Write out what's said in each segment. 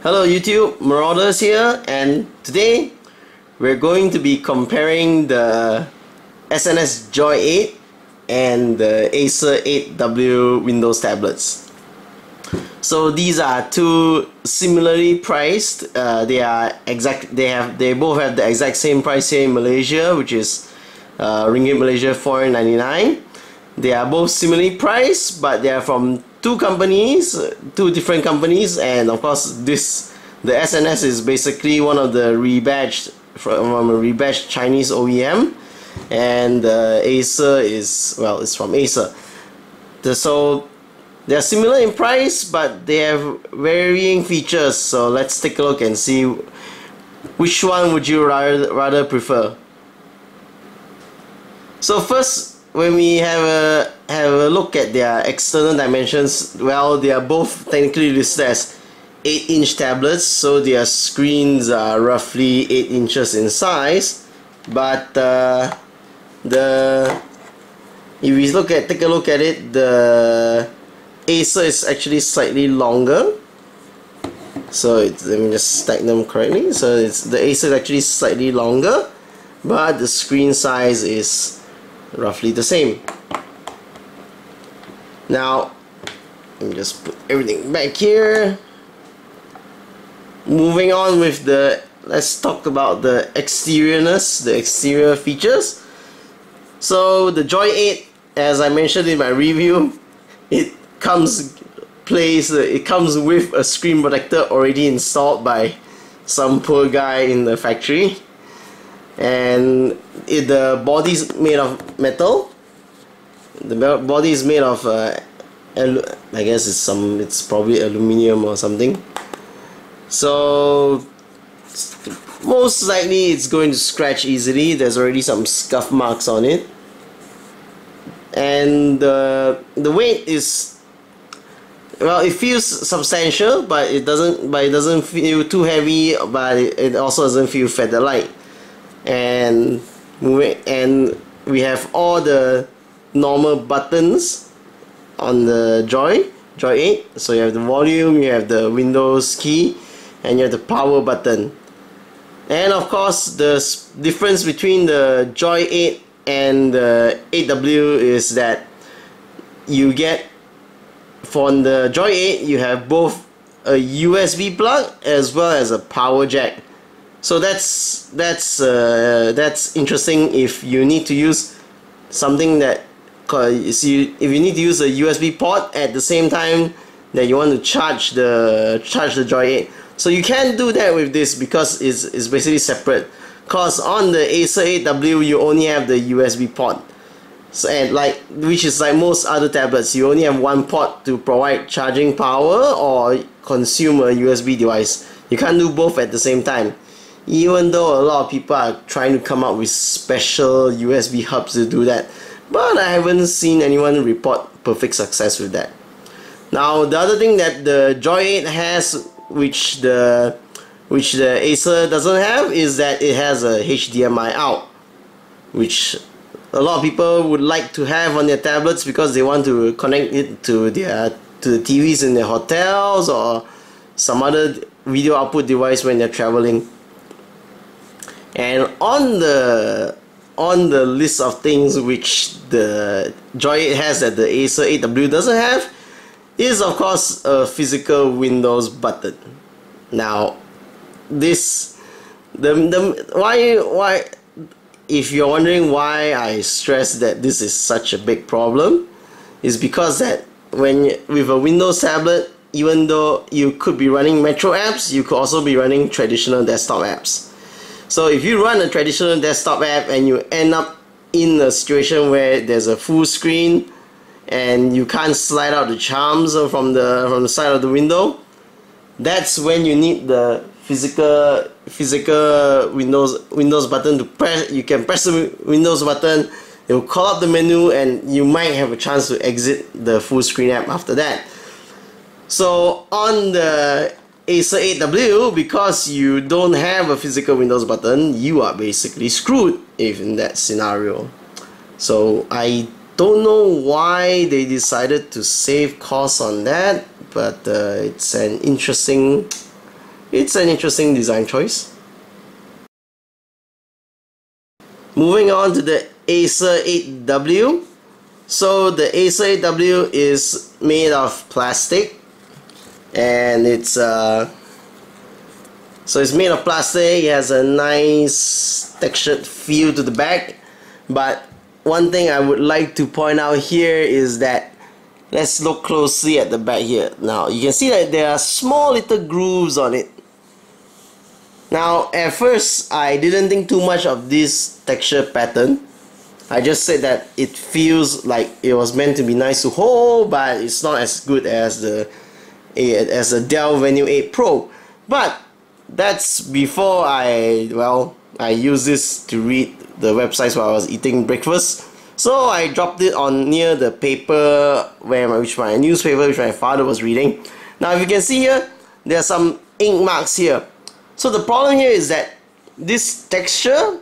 Hello YouTube, Marauders here, and today we're going to be comparing the SNS Joi8 and the Acer 8W Windows tablets. So these are two similarly priced. They both have the exact same price here in Malaysia, which is Ringgit Malaysia 499. They are both similarly priced, but they are from two different companies, and of course the SNS is basically one of the rebadged from a rebadged Chinese OEM, and Acer is, well, it's from Acer. So they are similar in price, but they have varying features. So let's take a look and see which one would you rather prefer. So first, when we have a look at their external dimensions, well, they are both technically listed as 8-inch tablets, so their screens are roughly 8 inches in size. But if we take a look at it, the Acer is actually slightly longer. So let me just stack them correctly. So the Acer is actually slightly longer, but the screen size is roughly the same. Now let me just put everything back here. Moving on with let's talk about the exterior features. So the Joi8, as I mentioned in my review, it comes with a screen protector already installed by some poor guy in the factory, and the body is made of metal. The body is made of I guess it's probably aluminium or something. So most likely it's going to scratch easily. There's already some scuff marks on it, and the weight is, well, it feels substantial, but it doesn't feel too heavy, but it also doesn't feel feather light. And we have all the normal buttons on the Joi8. So you have the volume, you have the Windows key, and you have the power button. And of course, the difference between the Joi8 and the 8W is that you get, for the Joi8, you have both a USB plug as well as a power jack. So that's interesting if you need to use something that, if you need to use a USB port at the same time that you want to charge the Joi8. So you can't do that with this because it's basically separate. Cause on the Acer 8W you only have the USB port. So, and which is like most other tablets, you only have one port to provide charging power or consume a USB device. You can't do both at the same time. Even though a lot of people are trying to come up with special USB hubs to do that, but I haven't seen anyone report perfect success with that. Now the other thing that the Joi8 has, which the Acer doesn't have, is that it has a HDMI out, which a lot of people would like to have on their tablets because they want to connect it to the TVs in their hotels or some other video output device when they're traveling. And on the list of things which the Joi8 has that the Acer 8W doesn't have is, of course, a physical Windows button. Now why, if you're wondering why I stress that this is such a big problem, is because that with a Windows tablet, even though you could be running Metro apps, you could also be running traditional desktop apps. So if you run a traditional desktop app and you end up in a situation where there's a full screen and you can't slide out the charms from the side of the window, that's when you need the physical Windows button to press. You can press the Windows button, it will call up the menu, and you might have a chance to exit the full screen app after that. So on the Acer 8W, because you don't have a physical Windows button, you are basically screwed if in that scenario. So I don't know why they decided to save costs on that, but it's an interesting it's an interesting design choice. Moving on to the Acer 8W. So the Acer 8W is made of plastic, and it's made of plastic. It has a nice textured feel to the back. But one thing I would like to point out here is that, let's look closely at the back here. Now you can see that there are small little grooves on it. Now at first I didn't think too much of this texture pattern. I just said that it feels like it was meant to be nice to hold, but it's not as good as the Dell Venue 8 Pro. But that's before I used this to read the websites while I was eating breakfast. So I dropped it on near the paper which my newspaper which my father was reading. Now if you can see here, there are some ink marks here. So the problem here is that this texture,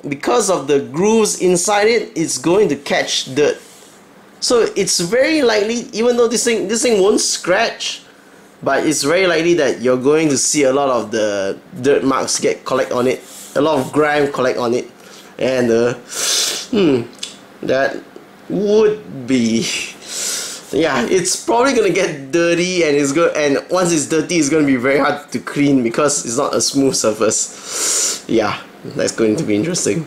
because of the grooves inside it, it's going to catch dirt. So it's very likely, even though this thing won't scratch, but it's very likely that you're going to see a lot of the dirt marks collect on it, a lot of grime collect on it, and that would be, yeah, it's probably gonna get dirty, and once it's dirty, it's gonna be very hard to clean because it's not a smooth surface. Yeah, that's going to be interesting.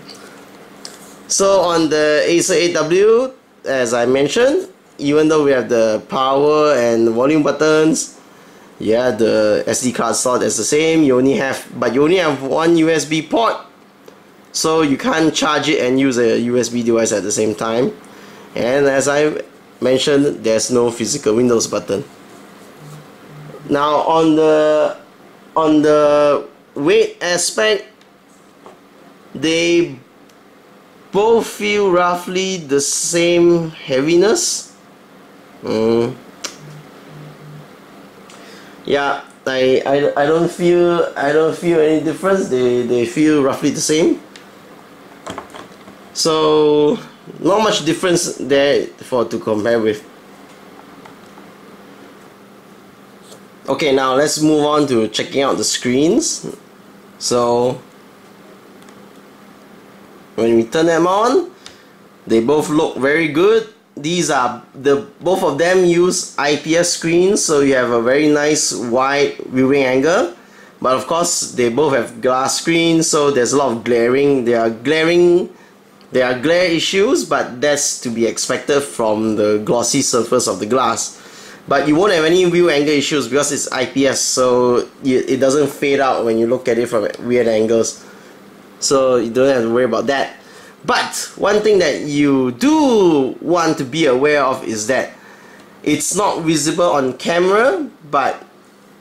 So on the Acer 8W, as I mentioned, even though we have the power and volume buttons, yeah, the SD card slot is the same. You only have one USB port, so you can't charge it and use a USB device at the same time. And as I mentioned, there's no physical Windows button. Now on the weight aspect, they both feel roughly the same heaviness. Yeah, I don't feel any difference. They feel roughly the same. So not much difference there to compare with. Okay, now let's move on to checking out the screens. So when we turn them on, they both look very good. Both of them use IPS screens, so you have a very nice wide viewing angle. But of course, they both have glass screens, so there's a lot of glaring. There are glare issues, but that's to be expected from the glossy surface of the glass. But you won't have any view angle issues because it's IPS, so it doesn't fade out when you look at it from weird angles. So you don't have to worry about that. But one thing that you do want to be aware of is that it's not visible on camera, but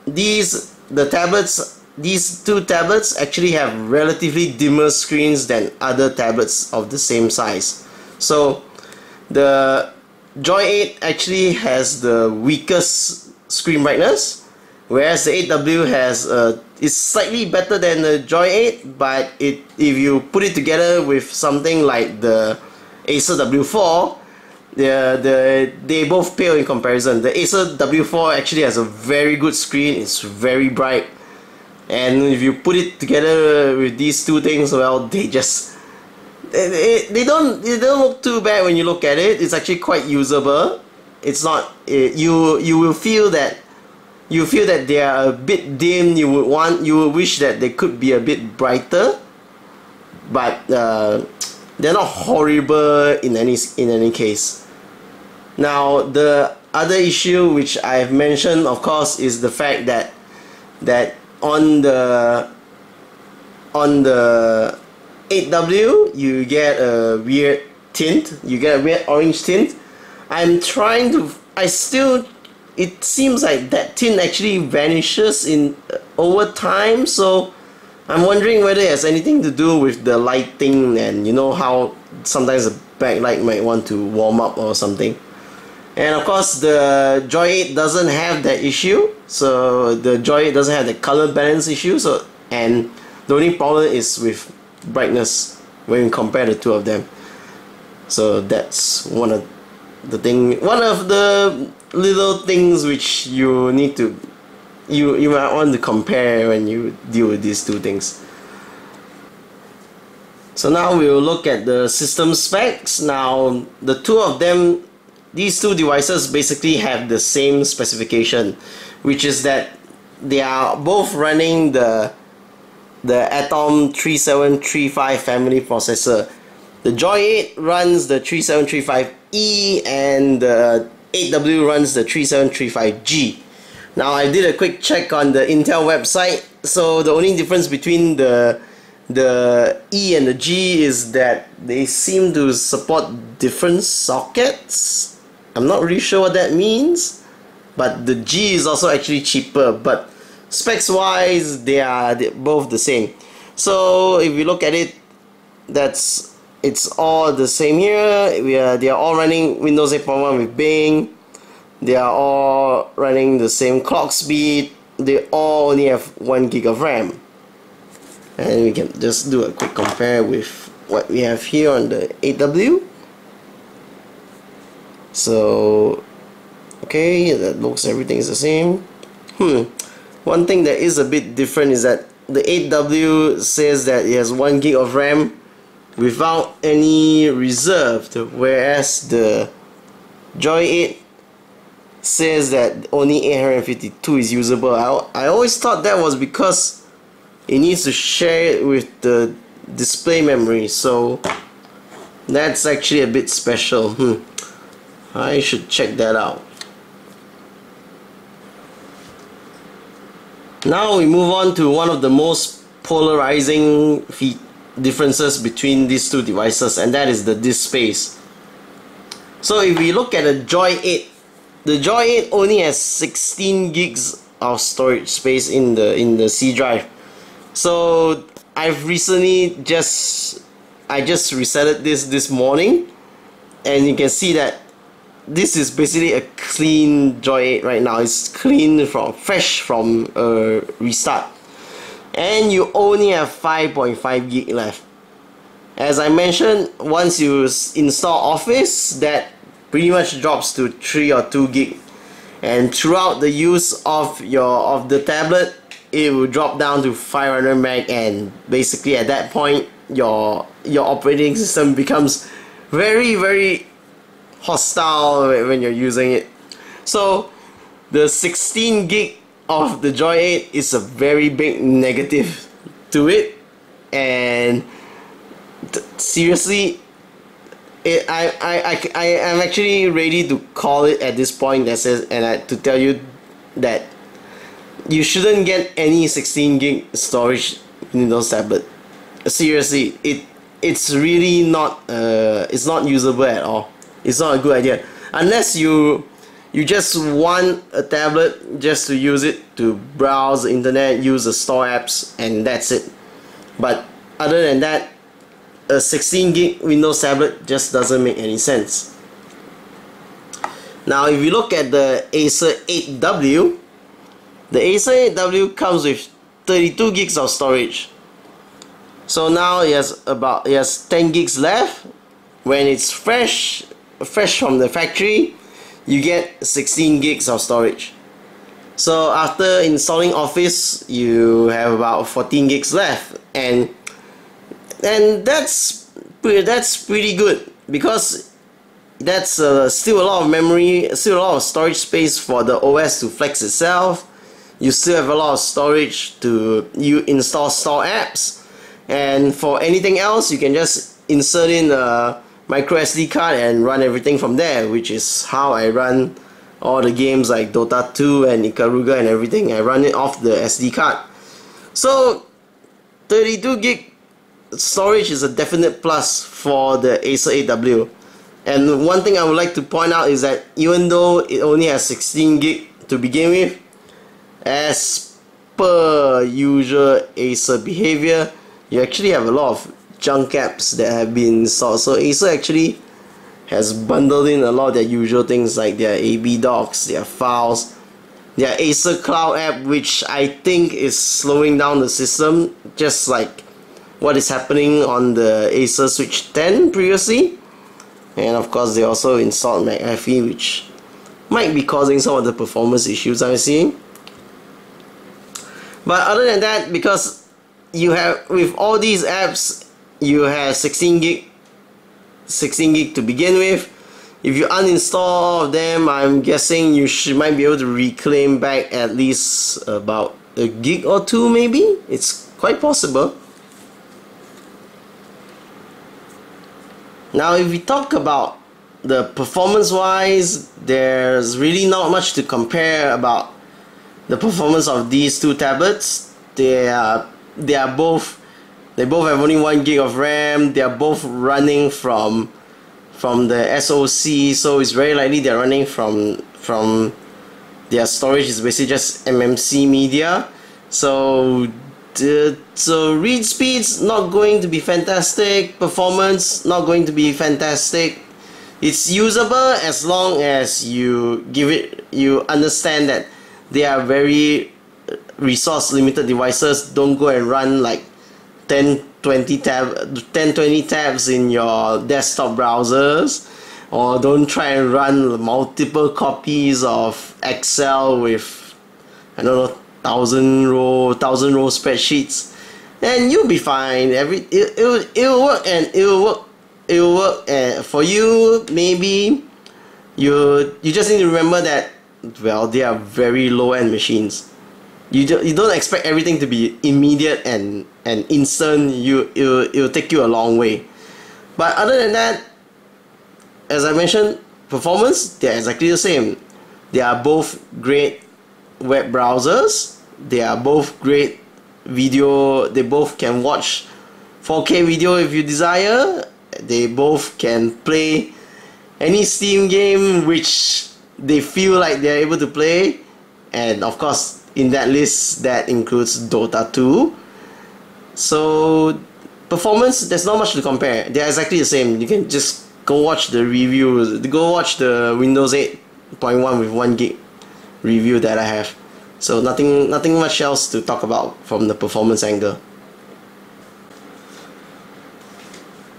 these two tablets actually have relatively dimmer screens than other tablets of the same size. So the Joi8 actually has the weakest screen brightness, whereas the 8W is slightly better than the Joi8, but if you put it together with something like the Acer W4, they both pale in comparison. The Acer W4 actually has a very good screen. It's very bright. And if you put it together with these two things, well, they don't look too bad when you look at it. It's actually quite usable. It's not you will feel that they are a bit dim. You would wish that they could be a bit brighter, but they're not horrible in any case. Now the other issue which I've mentioned, of course, is the fact that on the 8W you get a weird tint. You get a weird orange tint. It seems like that tint actually vanishes over time, so I'm wondering whether it has anything to do with the lighting, and you know how sometimes the backlight might want to warm up or something. And of course the Joi8 doesn't have that issue, so the Joi8 doesn't have the color balance issue, and the only problem is with brightness when you compare the two of them. So that's one of the little things which you need to you might want to compare when you deal with these two things. So now we will look at the system specs. Now the two of them, these two devices basically have the same specification, which is that they are both running the Atom 3735 family processor. The Joi8 runs the 3735E and the 8W runs the 3735G. Now I did a quick check on the Intel website, so the only difference between the E and the G is that they seem to support different sockets. I'm not really sure what that means, but the G is also actually cheaper, but specs wise they're both the same. So if you look at it, it's all the same here. They are all running Windows 8.1 with Bing. They are all running the same clock speed. They all only have 1 gig of RAM. And we can just do a quick compare with what we have here on the 8W. So, okay, that looks, everything is the same. One thing that is a bit different is that the 8W says that it has 1 gig of RAM without any reserved, whereas the Joi8 says that only 852 is usable. I always thought that was because it needs to share it with the display memory, so that's actually a bit special. I should check that out. Now we move on to one of the most polarizing differences between these two devices, and that is the disk space. So if we look at the Joi8, the Joi8 only has 16 gigs of storage space in the C drive. So I've recently just resetted this morning, and you can see that this is basically a clean Joi8 right now. It's clean fresh from a restart, and you only have 5.5 gig left. As I mentioned, once you install Office, that pretty much drops to 3 or 2 gig, and throughout the use of the tablet, it will drop down to 500 meg, and basically at that point your operating system becomes very, very hostile when you're using it. So the 16 gig of the Joi8 is a very big negative to it, and seriously, I am actually ready to call it at this point, to tell you that you shouldn't get any 16 gig storage in those tablets. Seriously, it's really not it's not usable at all. It's not a good idea unless you just want a tablet just to use it to browse the internet, use the store apps, and that's it. But other than that, a 16 gig Windows tablet just doesn't make any sense. Now if you look at the Acer 8W, the Acer 8W comes with 32 gigs of storage. So now it has 10 gigs left. When it's fresh from the factory, you get 16 gigs of storage. So after installing Office, you have about 14 gigs left, and that's pretty good, because that's still a lot of memory, still a lot of storage space for the OS to flex itself. You still have a lot of storage to install store apps, and for anything else you can just insert in a micro SD card and run everything from there, which is how I run all the games like Dota 2 and Ikaruga and everything. I run it off the SD card. So 32 gig storage is a definite plus for the Acer 8W. And one thing I would like to point out is that even though it only has 16 gig to begin with, as per usual Acer behavior, you actually have a lot of junk apps that have been installed. So Acer actually has bundled in a lot of their usual things like their AB docs, their files, their Acer Cloud app, which I think is slowing down the system, just like what is happening on the Acer Switch 10 previously. And of course they also installed McAfee, which might be causing some of the performance issues I'm seeing. But other than that, because you have, with all these apps, you have 16 gig to begin with. If you uninstall all of them, I'm guessing you might be able to reclaim back at least about a gig or two, maybe. It's quite possible. Now, if we talk about the performance wise, there's really not much to compare about the performance of these two tablets. They both have only 1 gig of RAM. They are both running from the SoC, so it's very likely they're running from their storage is basically just MMC media. So read speeds not going to be fantastic, performance not going to be fantastic. It's usable as long as you understand that they are very resource limited devices. Don't go and run like 10-20 tabs in your desktop browsers, or don't try and run multiple copies of Excel with, I don't know, 1,000 row spreadsheets, and you'll be fine. It'll work, and it'll work for you. Maybe you just need to remember that, well, they are very low-end machines. You don't expect everything to be immediate and instant. It'll take you a long way. But other than that, as I mentioned, performance, they're exactly the same. They are both great web browsers. They are both great video. They both can watch 4K video if you desire. They both can play any Steam game which they feel like they're able to play. And of course, in that list, that includes Dota 2. So performance, there's not much to compare. They're exactly the same. You can just go watch the reviews. Go watch the Windows 8.1 with 1 gig review that I have. So nothing much else to talk about from the performance angle.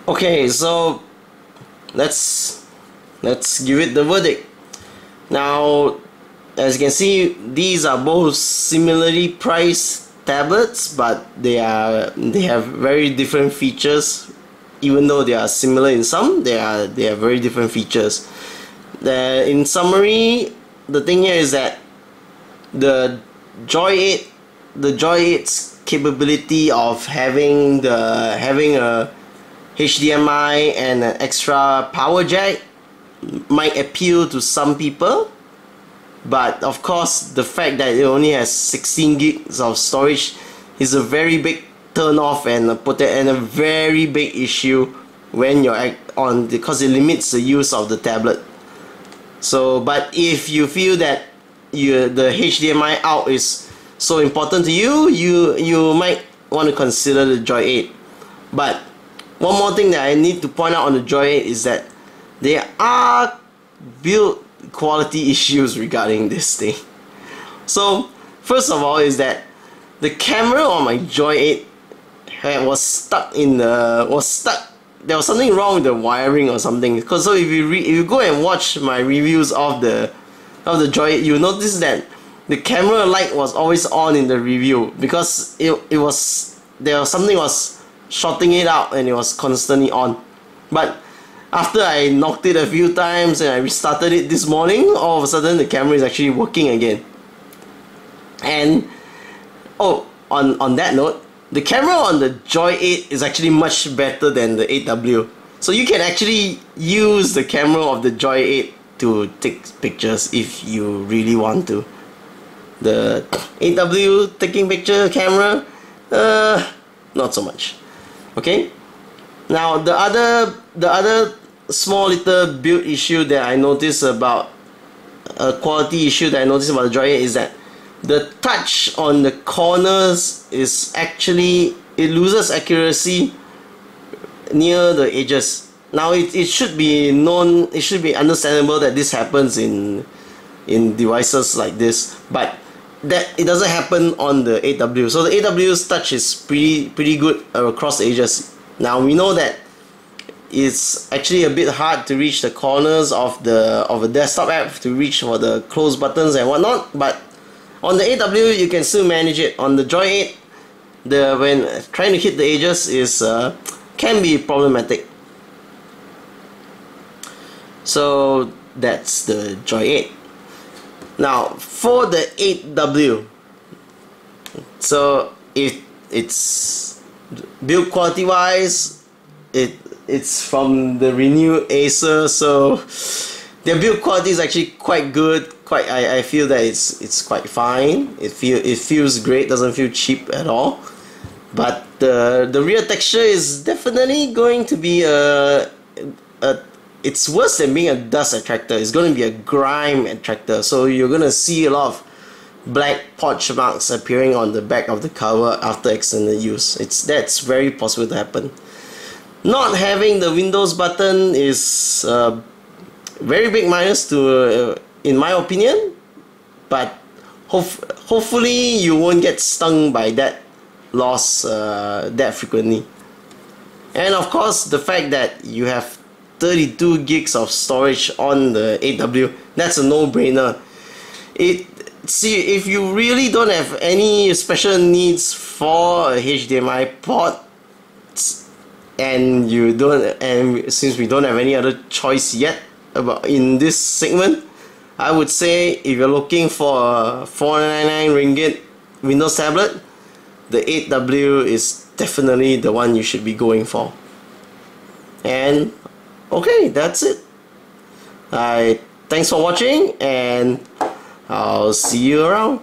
Okay, so let's give it the verdict. Now, as you can see, these are both similarly priced tablets, but they have very different features. Even though they are similar in some, they have very different features. In summary, the thing here is that the Joi8's capability of having a HDMI and an extra power jack might appeal to some people. But of course, the fact that it only has 16 gigs of storage is a very big turn off and a very big issue when you're on, because it limits the use of the tablet. So, but if you feel that the HDMI out is so important to you, you might want to consider the Joi8. But one more thing that I need to point out on the Joi8 is that there are build quality issues regarding this thing. So first of all is that the camera on my Joi8 was stuck. There was something wrong with the wiring or something. Because so if you go and watch my reviews of the Joi8, you notice that the camera light was always on in the review, because something was shorting it out and it was constantly on. But after I knocked it a few times and I restarted it this morning, all of a sudden the camera is actually working again. And on that note, the camera on the Joi8 is actually much better than the 8W. So you can actually use the camera of the Joi8 to take pictures if you really want to. The 8W taking picture camera, not so much. Okay. Now the other small little build issue that I noticed about a quality issue that I noticed about the Joi8 is that the touch on the corners is actually, it loses accuracy near the edges. Now it should be known, it should be understandable that this happens in devices like this, but that it doesn't happen on the 8W. So the 8W's touch is pretty good across the edges. Now we know that it's actually a bit hard to reach the corners of a desktop app, to reach for the close buttons and whatnot, but On the 8W you can still manage it. On the Joi8, when trying to hit the edges is can be problematic. So that's the Joi8. Now for the 8W, so if it's build quality wise, it's from the renewed Acer, so their build quality is actually quite good. I feel that it's quite fine. It feels great, doesn't feel cheap at all. But the rear texture is definitely going to be it's worse than being a dust attractor. It's going to be a grime attractor. So you're going to see a lot of black potch marks appearing on the back of the cover after extended use. That's very possible to happen. Not having the Windows button is very big minus to in my opinion, but hopefully you won't get stung by that loss that frequently. And of course the fact that you have 32 gigs of storage on the 8W, that's a no-brainer. See, if you really don't have any special needs for a HDMI port, and since we don't have any other choice yet in this segment, I would say if you're looking for a 499 ringgit Windows tablet, the 8W is definitely the one you should be going for. And okay, that's it. Thanks for watching, and I'll see you around.